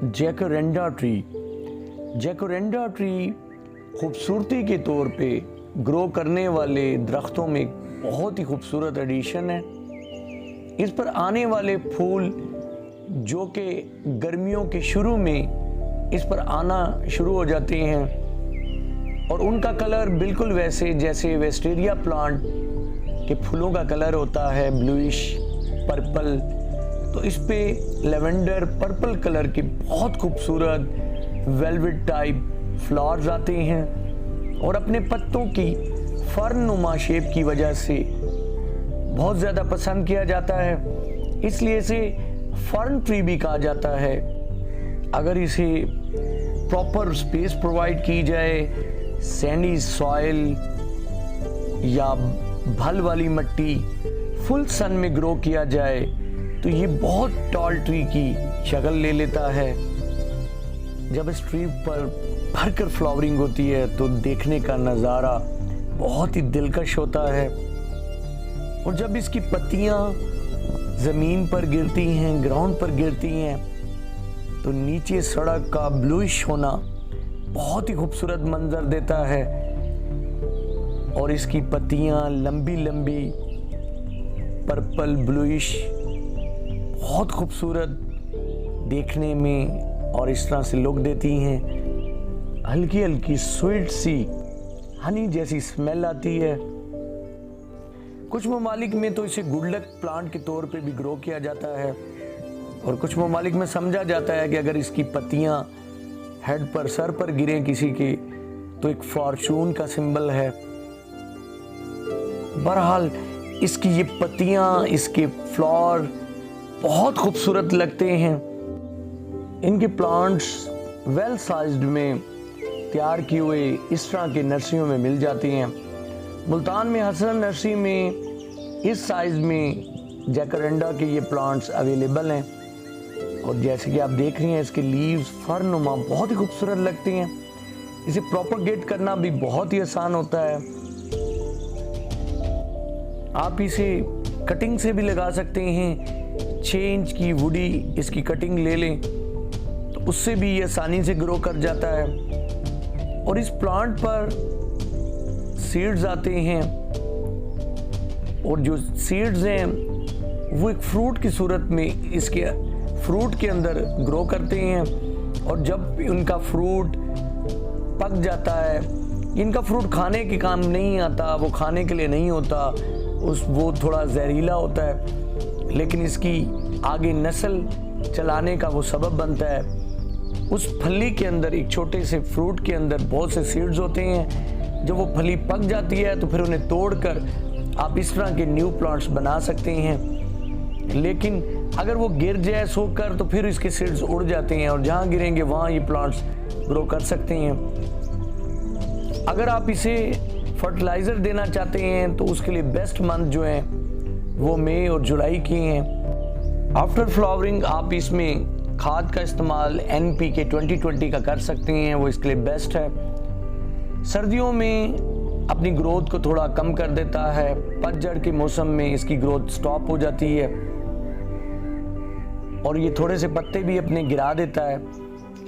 जैकरेंडा tree. जैकरेंडा tree खूबसूरती के तौर पे ग्रो करने वाले दरख्तों में बहुत ही खूबसूरत एडिशन है। इस पर आने वाले फूल जो कि गर्मियों के शुरू में इस पर आना शुरू हो जाते हैं और उनका कलर बिल्कुल वैसे जैसे वेस्टेरिया प्लांट के फूलों का कलर होता है, ब्लूइश पर्पल। तो इस पे लेवेंडर पर्पल कलर के बहुत खूबसूरत वेलवेट टाइप फ्लावर्स आते हैं और अपने पत्तों की फर्न नुमा शेप की वजह से बहुत ज़्यादा पसंद किया जाता है, इसलिए इसे फर्न ट्री भी कहा जाता है। अगर इसे प्रॉपर स्पेस प्रोवाइड की जाए, सैंडी सॉइल या भल वाली मिट्टी, फुल सन में ग्रो किया जाए तो ये बहुत टॉल ट्री की शक्ल ले लेता है। जब इस ट्री पर भरकर फ्लावरिंग होती है तो देखने का नज़ारा बहुत ही दिलकश होता है। और जब इसकी पत्तियां ज़मीन पर गिरती हैं, ग्राउंड पर गिरती हैं, तो नीचे सड़क का ब्लूइश होना बहुत ही खूबसूरत मंजर देता है। और इसकी पत्तियां लंबी लंबी पर्पल ब्लूइश बहुत खूबसूरत देखने में और इस तरह से लुक देती हैं। हल्की हल्की स्वीट सी हनी जैसी स्मेल आती है। कुछ ममालिक में तो इसे गुड लक प्लांट के तौर पे भी ग्रो किया जाता है और कुछ ममालिक में समझा जाता है कि अगर इसकी पत्तियां हेड पर, सर पर गिरें किसी के, तो एक फॉर्चून का सिंबल है। बहरहाल इसकी ये पत्तियां, इसके फ्लावर बहुत खूबसूरत लगते हैं। इनके प्लांट्स वेल साइज्ड में तैयार किए हुए इस तरह के नर्सरियों में मिल जाती हैं। मुल्तान में हसन नर्सरी में इस साइज में जैकरेंडा के ये प्लांट्स अवेलेबल हैं और जैसे कि आप देख रही हैं इसके लीव्स फर्नुमा बहुत ही खूबसूरत लगती हैं। इसे प्रोपगेट करना भी बहुत ही आसान होता है। आप इसे कटिंग से भी लगा सकते हैं। 6 इंच की वुडी इसकी कटिंग ले लें तो उससे भी ये आसानी से ग्रो कर जाता है। और इस प्लांट पर सीड्स आते हैं और जो सीड्स हैं वो एक फ्रूट की सूरत में इसके फ्रूट के अंदर ग्रो करते हैं। और जब उनका फ्रूट पक जाता है, इनका फ्रूट खाने के काम नहीं आता, वो खाने के लिए नहीं होता, वो थोड़ा जहरीला होता है, लेकिन इसकी आगे नस्ल चलाने का वो सबब बनता है। उस फली के अंदर, एक छोटे से फ्रूट के अंदर बहुत से सीड्स होते हैं। जब वो फली पक जाती है तो फिर उन्हें तोड़कर आप इस तरह के न्यू प्लांट्स बना सकते हैं। लेकिन अगर वो गिर जाए सोकर तो फिर इसके सीड्स उड़ जाते हैं और जहाँ गिरेंगे वहाँ ये प्लांट्स ग्रो कर सकते हैं। अगर आप इसे फर्टिलाइज़र देना चाहते हैं तो उसके लिए बेस्ट मंथ जो हैं वो मई और जुलाई के हैं। आफ्टर फ्लावरिंग आप इसमें खाद का इस्तेमाल NPK 2020 का कर सकते हैं, वो इसके लिए बेस्ट है। सर्दियों में अपनी ग्रोथ को थोड़ा कम कर देता है, पतझड़ के मौसम में इसकी ग्रोथ स्टॉप हो जाती है और ये थोड़े से पत्ते भी अपने गिरा देता है।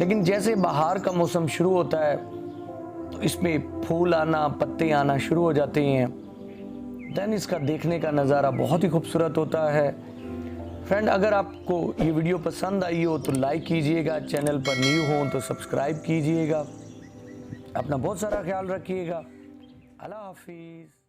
लेकिन जैसे बाहर का मौसम शुरू होता है तो इसमें फूल आना, पत्ते आना शुरू हो जाते हैं। देन इसका देखने का नज़ारा बहुत ही खूबसूरत होता है। फ्रेंड, अगर आपको ये वीडियो पसंद आई हो तो लाइक कीजिएगा, चैनल पर न्यू हो तो सब्सक्राइब कीजिएगा। अपना बहुत सारा ख्याल रखिएगा। अल्लाह हाफिज़।